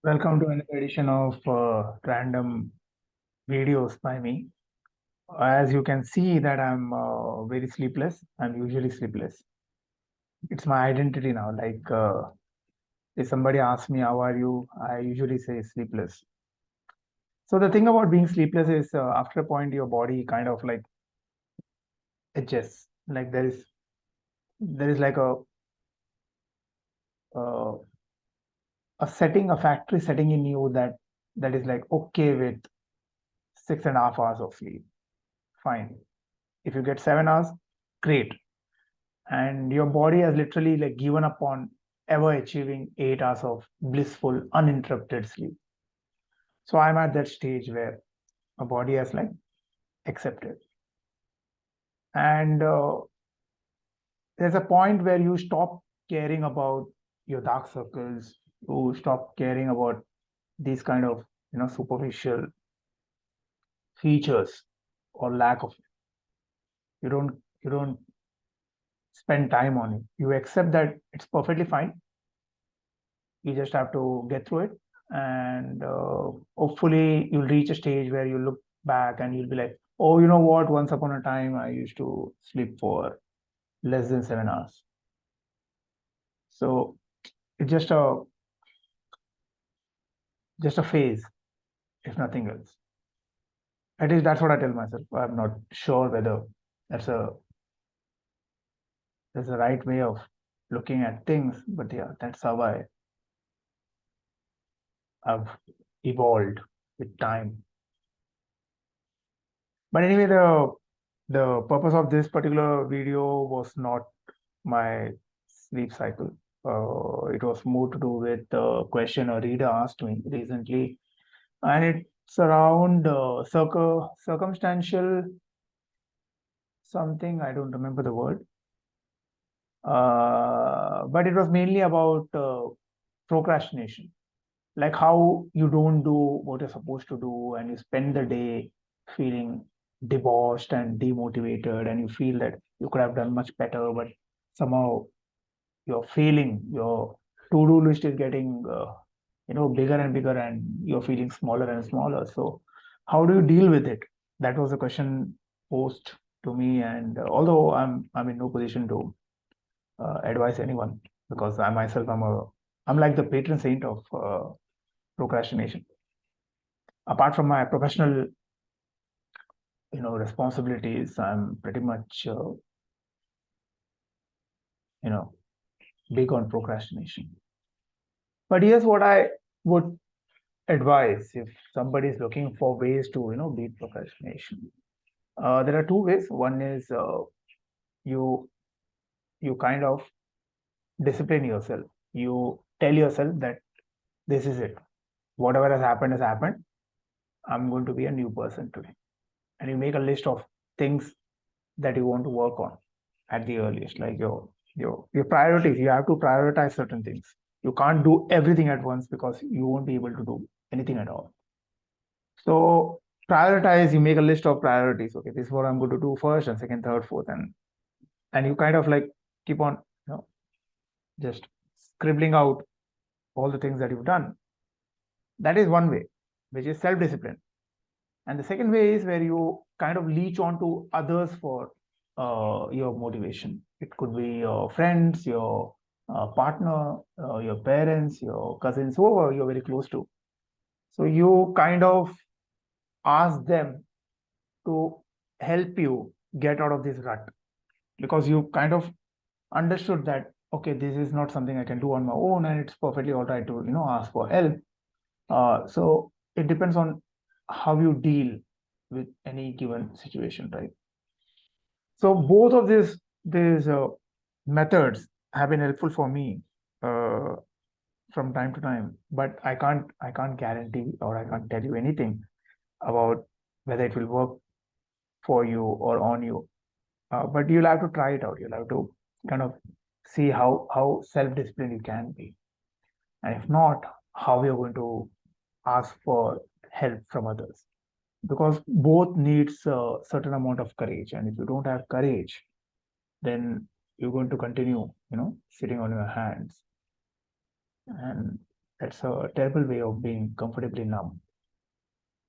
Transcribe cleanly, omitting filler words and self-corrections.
Welcome to another edition of random videos by me. As you can see that I'm very sleepless. I'm usually sleepless. It's my identity now. If somebody asks me, how are you? I usually say sleepless. So the thing about being sleepless is after a point, your body kind of like adjusts. Like there is like uh, a setting, a factory setting in you that is like okay with 6.5 hours of sleep. Fine. If you get 7 hours, great. And your body has literally like given up on ever achieving 8 hours of blissful uninterrupted sleep. So I'm at that stage where my body has like accepted. And there's a point where you stop caring about your dark circles, you stop caring about these kind of superficial features or lack of. You don't spend time on it. You accept that it's perfectly fine. You just have to get through it, and hopefully you'll reach a stage where you look back and you'll be like, oh, you know what, once upon a time I used to sleep for less than 7 hours. So it's just a phase, if nothing else. At least that's what I tell myself. I'm not sure whether that's a that's the right way of looking at things, but yeah, that's how I've evolved with time. But anyway, the purpose of this particular video was not my sleep cycle. It was more to do with the question a reader asked me recently, and it's around circumstantial something. I don't remember the word, but it was mainly about procrastination, like how you don't do what you're supposed to do, and you spend the day feeling debauched and demotivated, and you feel that you could have done much better, but somehow you're failing. Your to-do list is getting bigger and bigger, and you're feeling smaller and smaller. So how do you deal with it? That was a question posed to me, and although I'm in no position to advise anyone, because I myself I'm like the patron saint of procrastination. Apart from my professional responsibilities, I'm pretty much you know big on procrastination. But here's what I would advise if somebody is looking for ways to beat procrastination. There are two ways. One is you you kind of discipline yourself. You tell yourself that this is it. Whatever has happened. I'm going to be a new person today, and you make a list of things that you want to work on at the earliest, like your priorities. You have to prioritize certain things. You can't do everything at once because you won't be able to do anything at all. So prioritize. You make a list of priorities. Okay, this is what I'm going to do first and second, third, fourth, and you kind of like keep on just scribbling out all the things that you've done. That is one way, which is self-discipline. And the second way is where you kind of leech on to others for your motivation. It could be your friends, your partner, your parents, your cousins, whoever you're very close to. So you kind of ask them to help you get out of this rut, because you kind of understood that, okay, this is not something I can do on my own, and it's perfectly all right to ask for help. So it depends on how you deal with any given situation, right? So both of these methods have been helpful for me uh, from time to time, but I can't guarantee, or I can't tell you anything about whether it will work for you or on you. But you'll have to try it out. You'll have to kind of see how self-disciplined you can be, and if not, how you're going to ask for help from others, because both needs a certain amount of courage, and if you don't have courage, then you're going to continue sitting on your hands. And That's a terrible way of being comfortably numb.